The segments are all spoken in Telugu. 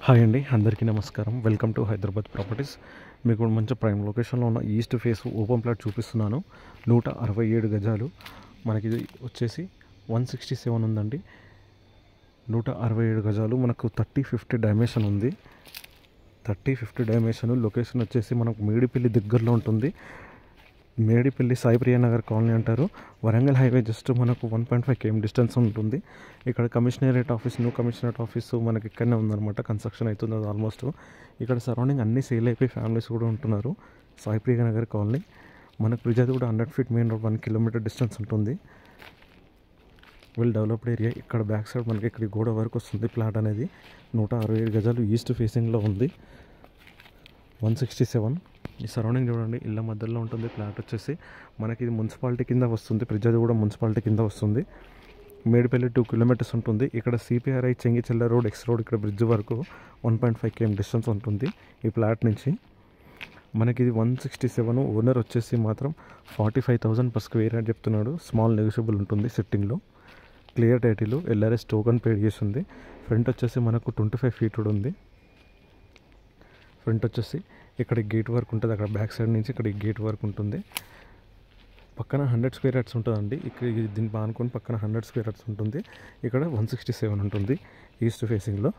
హాయ్ అండి, అందరికీ నమస్కారం. Welcome to Hyderabad properties. మీకు మంచి ప్రైమ్ లొకేషన్లో ఉన్న ఈస్ట్ ఫేస్ ఓపెన్ ప్లాట్ చూపిస్తున్నాను. 167 గజాలు. మనకి ఇది వచ్చేసి 167 ఉందండి. 167 గజాలు. మనకు 30-50 డైమెన్షన్ ఉంది. 30-50 డైమెన్షన్. లొకేషన్ వచ్చేసి మనకు మేడిపల్లి దగ్గరలో ఉంటుంది. మేడిపల్లి సాయిప్రియ నగర్ కాలనీ అంటారు. వరంగల్ హైవే జస్ట్ మనకు 1.5 km డిస్టెన్స్ ఉంటుంది. ఇక్కడ commissionerate office, new commissionerate office మనకి ఇక్కడనే ఉందన్నమాట. కన్స్ట్రక్షన్ అవుతుంది అది ఆల్మోస్ట్. ఇక్కడ సరౌండింగ్ అన్ని సేల్ అయిపోయి ఫ్యామిలీస్ కూడా ఉంటున్నారు. సాయిప్రియ నగర్ కాలనీ మనకు ప్రజాది కూడా 100 feet main road 1 kilometer distance ఉంటుంది. Well developed area. ఇక్కడ బ్యాక్ సైడ్ మనకి ఇక్కడ గోడ వరకు వస్తుంది ప్లాట్ అనేది. 167 గజాలు ఈస్ట్ ఫేసింగ్లో ఉంది. 167. ఈ సరౌండింగ్ చూడండి, ఇళ్ళ మధ్యలో ఉంటుంది ప్లాట్ వచ్చేసి. మనకి ఇది మున్సిపాలిటీ కింద వస్తుంది. ప్రజాది కూడా మున్సిపాలిటీ కింద వస్తుంది. మేడిపల్లి 2 kilometers ఉంటుంది. ఇక్కడ CPRI Chengicherla road, X road, ఇక్కడ బ్రిడ్జ్ వరకు 1.5 km డిస్టెన్స్ ఉంటుంది ఈ ప్లాట్ నుంచి. మనకి ఇది 167. ఓనర్ వచ్చేసి మాత్రం 45,000 per square యార్డ్ చెప్తున్నాడు. స్మాల్ నెగోషియబుల్ ఉంటుంది సిట్టింగ్లో. క్లియర్ టైటిల్, ఎల్ఆర్ఎస్ టోకన్ పేడ్ చేస్తుంది. ఫ్రంట్ వచ్చేసి మనకు 25 feet ఉంది. ఫ్రంట్ వచ్చేసి ఇక్కడ గేట్ వర్క్ ఉంటుంది. అక్కడ బ్యాక్ సైడ్ నుంచి ఇక్కడ గేట్ వర్క్ ఉంటుంది. పక్కన 100 square yards ఉంటుందండి. ఇక్కడ దీన్ని బానుకొని పక్కన 100 square yards ఉంటుంది. ఇక్కడ 167 ఉంటుంది ఈస్ట్ ఫేసింగ్లో.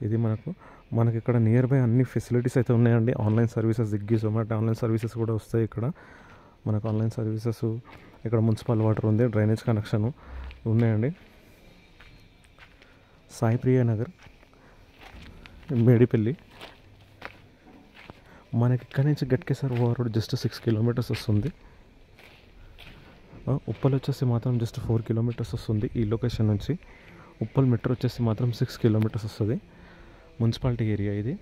ఇది మనకి ఇక్కడ నియర్ బై అన్ని ఫెసిలిటీస్ అయితే ఉన్నాయండి. Online services, Swiggy, Zomato online services కూడా వస్తాయి ఇక్కడ. మనకు ఆన్లైన్ సర్వీసెస్, ఇక్కడ మున్సిపల్ వాటర్ ఉంది, డ్రైనేజ్ కనెక్షన్ ఉన్నాయండి. సాయిప్రియ నగర్, మేడిపల్లి. మనకి ఇక్కడ నుంచి Ghatkesar over road just 6 kilometers వస్తుంది. ఉప్పల్ వచ్చేసి మాత్రం జస్ట్ 4 kilometers వస్తుంది ఈ లొకేషన్ నుంచి. ఉప్పల్ మెట్రో వచ్చేసి మాత్రం 6 kilometers వస్తుంది. మున్సిపాలిటీ ఏరియా ఇది.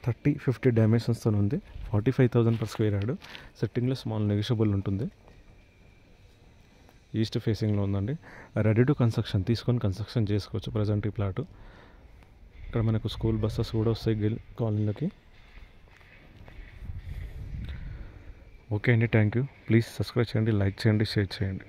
థర్టీ 50 డైమెన్షన్స్తో ఉంది. 45,000 per square యార్డ్. సెట్టింగ్లో స్మాల్ నెగోషియబుల్ ఉంటుంది. ఈస్ట్ ఫేసింగ్లో ఉందండి. రెడీ టు కన్స్ట్రక్షన్, తీసుకొని కన్స్ట్రక్షన్ చేసుకోవచ్చు ప్రజెంట్ ఈ ప్లాటు. ఇక్కడ మనకు స్కూల్ బస్సెస్ కూడా వస్తాయి కాలనీలోకి. ఓకే అండి, థ్యాంక్ యూ. ప్లీజ్ సబ్స్క్రైబ్ చేయండి, లైక్ చేయండి, షేర్ చేయండి.